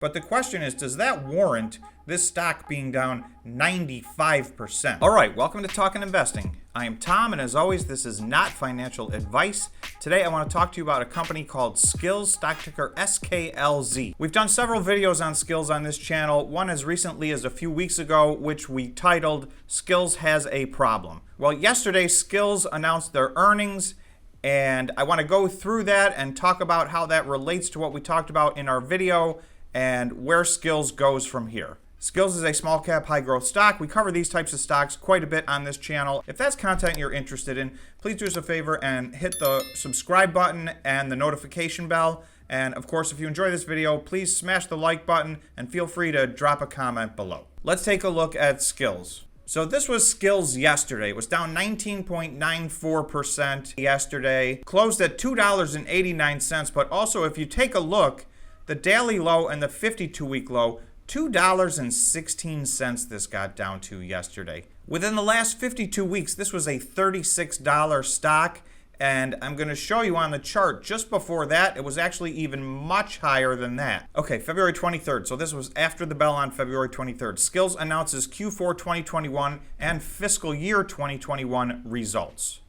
But the question is, does that warrant this stock being down 95%? All right, welcome to Talkin' Investing. I am Tom, and as always, this is not financial advice. Today, I want to talk to you about a company called Skillz, stock ticker SKLZ. We've done several videos on Skillz on this channel, one as recently as a few weeks ago, which we titled, Skillz Has a Problem. Well, yesterday, Skillz announced their earnings, and I want to go through that and talk about how that relates to what we talked about in our video and where Skillz goes from here. Skillz is a small cap, high growth stock. We cover these types of stocks quite a bit on this channel. If that's content you're interested in, please do us a favor and hit the subscribe button and the notification bell. And of course, if you enjoy this video, please smash the like button and feel free to drop a comment below. Let's take a look at Skillz. So this was Skillz yesterday. It was down 19.94% yesterday. Closed at $2.89, but also if you take a look, the daily low and the 52-week low, $2.16 this got down to yesterday. Within the last 52 weeks, this was a $36 stock, and I'm going to show you on the chart just before that, it was actually even much higher than that. Okay, February 23rd, so this was after the bell on February 23rd. Skillz announces Q4 2021 and fiscal year 2021 results.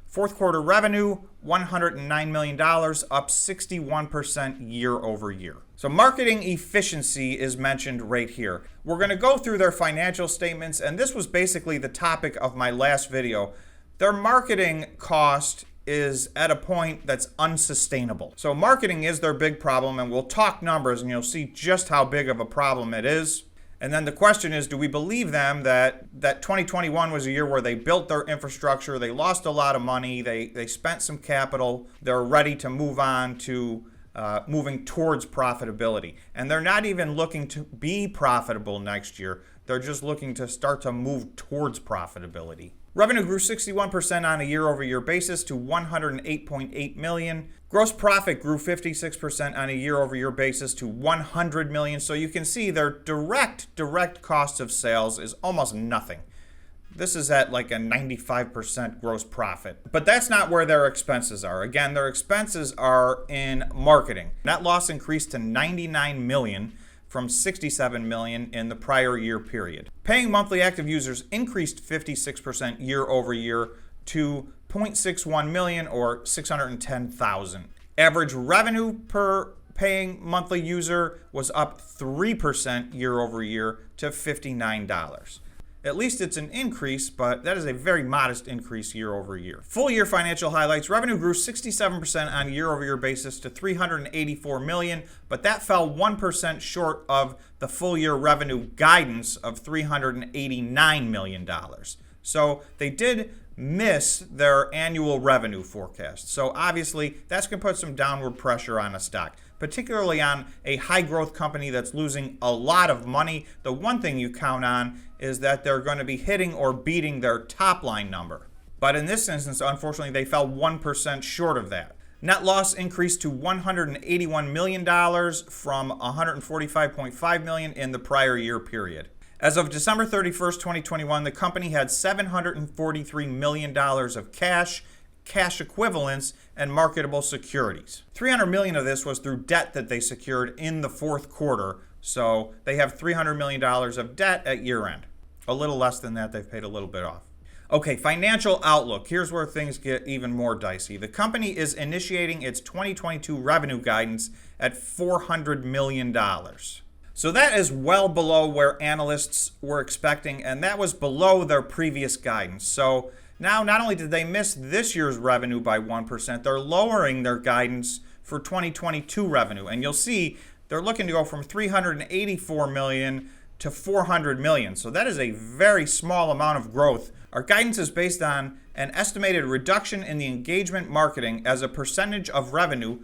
Fourth quarter revenue, $109 million, up 61% year over year. So marketing efficiency is mentioned right here. We're going to go through their financial statements, and this was basically the topic of my last video. Their marketing cost is at a point that's unsustainable. So marketing is their big problem, and we'll talk numbers, and you'll see just how big of a problem it is. And then the question is, do we believe them that 2021 was a year where they built their infrastructure, they lost a lot of money, they spent some capital, they're ready to move on to moving towards profitability. And they're not even looking to be profitable next year. They're just looking to start to move towards profitability. Revenue grew 61% on a year-over-year basis to $108.8 million. Gross profit grew 56% on a year-over-year basis to $100 million. So you can see their direct cost of sales is almost nothing. This is at like a 95% gross profit. But that's not where their expenses are. Again, their expenses are in marketing. Net loss increased to $99 million from $67 million in the prior year period. Paying monthly active users increased 56% year over year to 0.61 million or 610,000. Average revenue per paying monthly user was up 3% year over year to $59. At least it's an increase, but that is a very modest increase year over year. Full year financial highlights. Revenue grew 67% on a year over year basis to $384 million, but that fell 1% short of the full year revenue guidance of $389 million. So they did miss their annual revenue forecast. So obviously that's going to put some downward pressure on a stock, particularly on a high growth company that's losing a lot of money. The one thing you count on is that they're going to be hitting or beating their top line number. But in this instance, unfortunately, they fell 1% short of that. Net loss increased to $181 million from $145.5 million in the prior year period. As of December 31st, 2021, the company had $743 million of cash equivalents, and marketable securities. $300 million of this was through debt that they secured in the fourth quarter. So they have $300 million of debt at year end. A little less than that, they've paid a little bit off. Okay, financial outlook. Here's where things get even more dicey. The company is initiating its 2022 revenue guidance at $400 million. So that is well below where analysts were expecting, and that was below their previous guidance. So now, not only did they miss this year's revenue by 1%, they're lowering their guidance for 2022 revenue. And you'll see they're looking to go from $384 million to $400 million. So that is a very small amount of growth. Our guidance is based on an estimated reduction in the engagement marketing as a percentage of revenue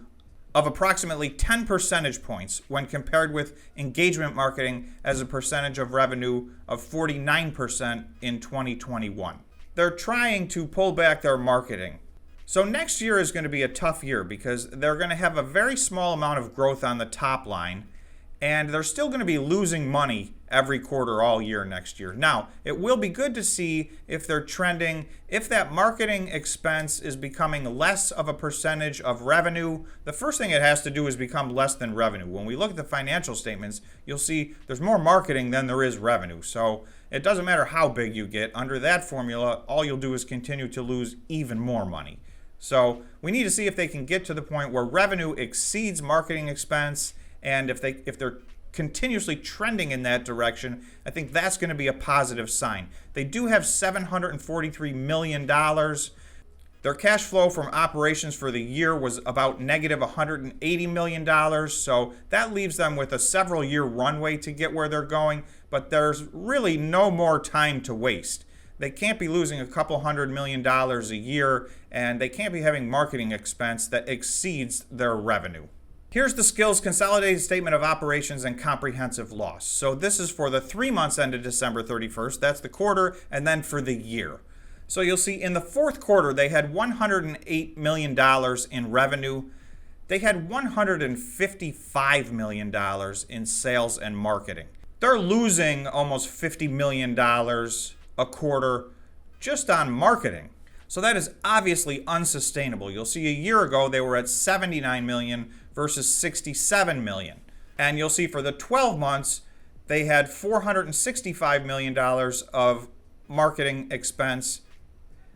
of approximately 10 percentage points when compared with engagement marketing as a percentage of revenue of 49% in 2021. They're trying to pull back their marketing. So next year is going to be a tough year because they're going to have a very small amount of growth on the top line, and they're still going to be losing money every quarter all year next year. Now, it will be good to see if they're trending, if that marketing expense is becoming less of a percentage of revenue. The first thing it has to do is become less than revenue. When we look at the financial statements, you'll see there's more marketing than there is revenue. So it doesn't matter how big you get. Under that formula, all you'll do is continue to lose even more money. So we need to see if they can get to the point where revenue exceeds marketing expense, and if they're continuously trending in that direction, I think that's going to be a positive sign. They do have $743 million. Their cash flow from operations for the year was about negative $180 million, so that leaves them with a several year runway to get where they're going, but there's really no more time to waste. They can't be losing a couple $100 million a year, and they can't be having marketing expense that exceeds their revenue. Here's the Skillz Consolidated Statement of Operations and Comprehensive Loss. So this is for the 3 months ended December 31st. That's the quarter, and then for the year. So you'll see in the fourth quarter, they had $108 million in revenue. They had $155 million in sales and marketing. They're losing almost $50 million a quarter just on marketing. So that is obviously unsustainable. You'll see a year ago they were at $79 million versus $67 million. And you'll see for the 12 months they had $465 million of marketing expense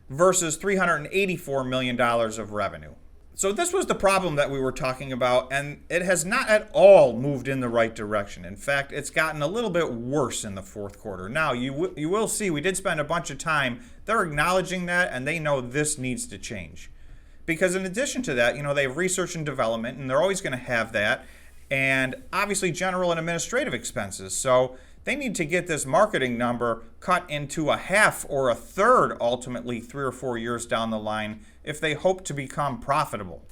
versus $384 million of revenue. So this was the problem that we were talking about, and it has not at all moved in the right direction. In fact, it's gotten a little bit worse in the fourth quarter. Now, you will see we did spend a bunch of time. They're acknowledging that, and they know this needs to change. Because in addition to that, they have research and development, and they're always going to have that, and obviously general and administrative expenses. So they need to get this marketing number cut into a half or a third ultimately 3 or 4 years down the line if they hope to become profitable.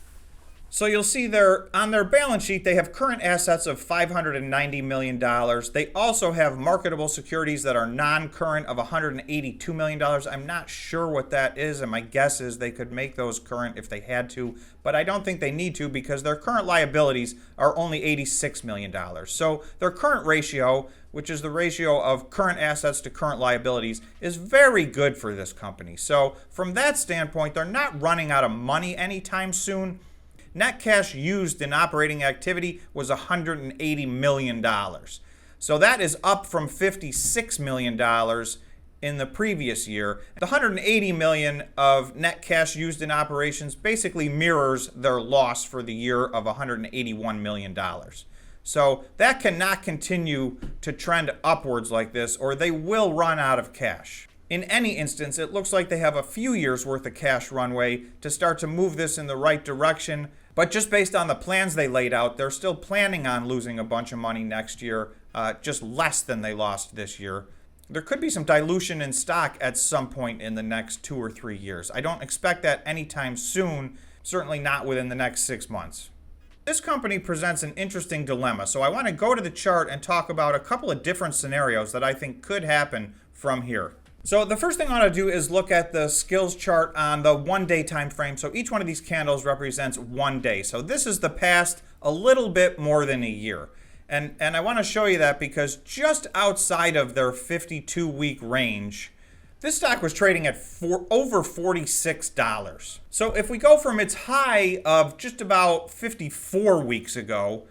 So you'll see on their balance sheet, they have current assets of $590 million. They also have marketable securities that are non-current of $182 million. I'm not sure what that is, and my guess is they could make those current if they had to, but I don't think they need to because their current liabilities are only $86 million. So their current ratio, which is the ratio of current assets to current liabilities, is very good for this company. So from that standpoint, they're not running out of money anytime soon. Net cash used in operating activity was $180 million. So that is up from $56 million in the previous year. The $180 million of net cash used in operations basically mirrors their loss for the year of $181 million. So that cannot continue to trend upwards like this, or they will run out of cash. In any instance, it looks like they have a few years worth of cash runway to start to move this in the right direction. But just based on the plans they laid out, they're still planning on losing a bunch of money next year, just less than they lost this year. There could be some dilution in stock at some point in the next 2 or 3 years. I don't expect that anytime soon, certainly not within the next 6 months. This company presents an interesting dilemma, so I want to go to the chart and talk about a couple of different scenarios that I think could happen from here. So the first thing I want to do is look at the Skillz chart on the 1 day time frame. So each one of these candles represents 1 day. So this is the past a little bit more than a year. And I want to show you that because just outside of their 52-week range, this stock was trading at over $46. So if we go from its high of just about 54 weeks ago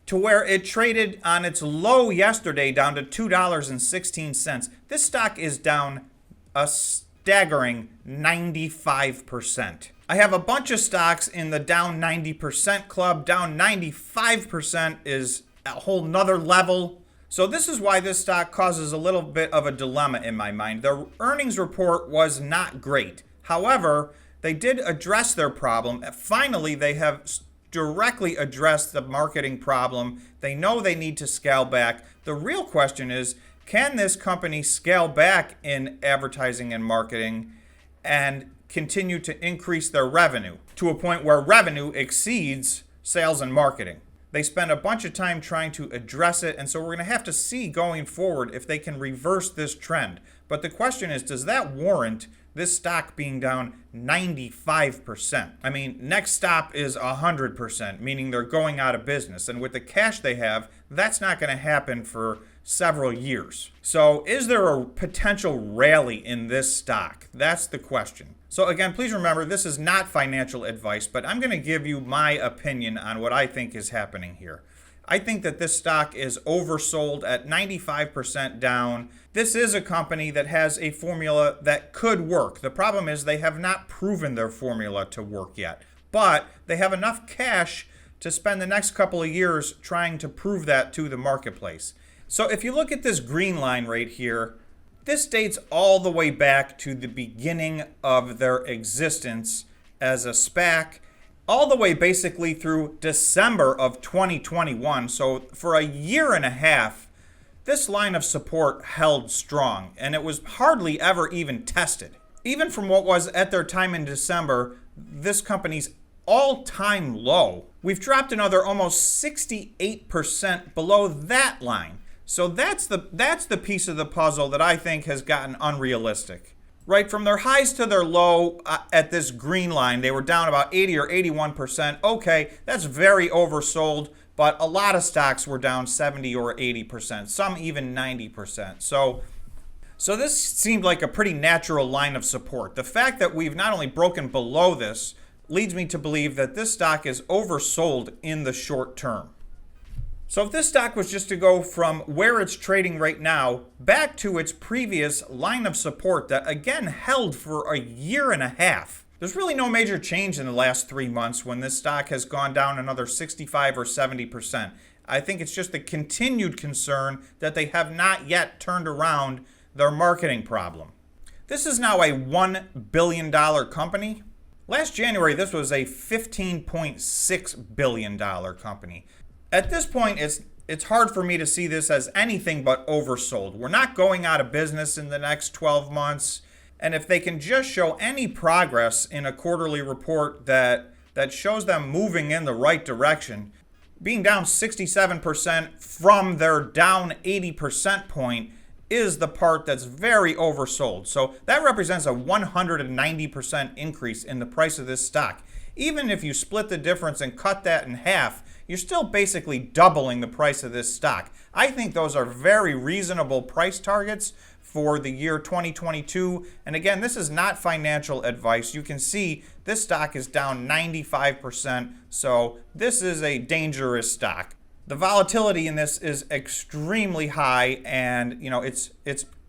to where it traded on its low yesterday down to $2.16, this stock is down a staggering 95%. I have a bunch of stocks in the down 90% club. Down 95% is a whole nother level. So this is why this stock causes a little bit of a dilemma in my mind. Their earnings report was not great. However, they did address their problem. Finally, they have directly addressed the marketing problem. They know they need to scale back. The real question is, can this company scale back in advertising and marketing and continue to increase their revenue to a point where revenue exceeds sales and marketing? They spent a bunch of time trying to address it, and so we're going to have to see going forward if they can reverse this trend. But the question is, does that warrant this stock being down 95%? I mean, next stop is 100%, meaning they're going out of business. And with the cash they have, that's not going to happen for several years. So is there a potential rally in this stock? That's the question. So again, please remember, this is not financial advice, but I'm going to give you my opinion on what I think is happening here. I think that this stock is oversold at 95% down. This is a company that has a formula that could work. The problem is they have not proven their formula to work yet, but they have enough cash to spend the next couple of years trying to prove that to the marketplace. So if you look at this green line right here, this dates all the way back to the beginning of their existence as a SPAC, all the way basically through December of 2021. So for a year and a half, this line of support held strong, and it was hardly ever even tested. Even from what was at their time in December, this company's all-time low, we've dropped another almost 68% below that line. So that's the piece of the puzzle that I think has gotten unrealistic. Right, from their highs to their low at this green line, they were down about 80 or 81%. Okay, that's very oversold, but a lot of stocks were down 70 or 80%, some even 90%. So this seemed like a pretty natural line of support. The fact that we've not only broken below this leads me to believe that this stock is oversold in the short term. So if this stock was just to go from where it's trading right now back to its previous line of support that again held for a year and a half, there's really no major change in the last 3 months when this stock has gone down another 65 or 70%. I think it's just the continued concern that they have not yet turned around their marketing problem. This is now a $1 billion company. Last January, this was a $15.6 billion company. At this point, it's hard for me to see this as anything but oversold. We're not going out of business in the next 12 months. And if they can just show any progress in a quarterly report that shows them moving in the right direction, being down 67% from their down 80% point is the part that's very oversold. So that represents a 190% increase in the price of this stock. Even if you split the difference and cut that in half, you're still basically doubling the price of this stock. I think those are very reasonable price targets for the year 2022. And again, this is not financial advice. You can see this stock is down 95%. So this is a dangerous stock. The volatility in this is extremely high, and it's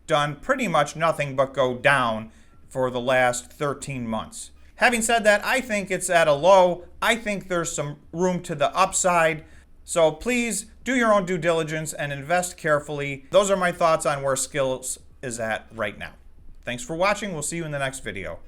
done pretty much nothing but go down for the last 13 months. Having said that, I think it's at a low. I think there's some room to the upside. So please do your own due diligence and invest carefully. Those are my thoughts on where Skillz is at right now. Thanks for watching. We'll see you in the next video.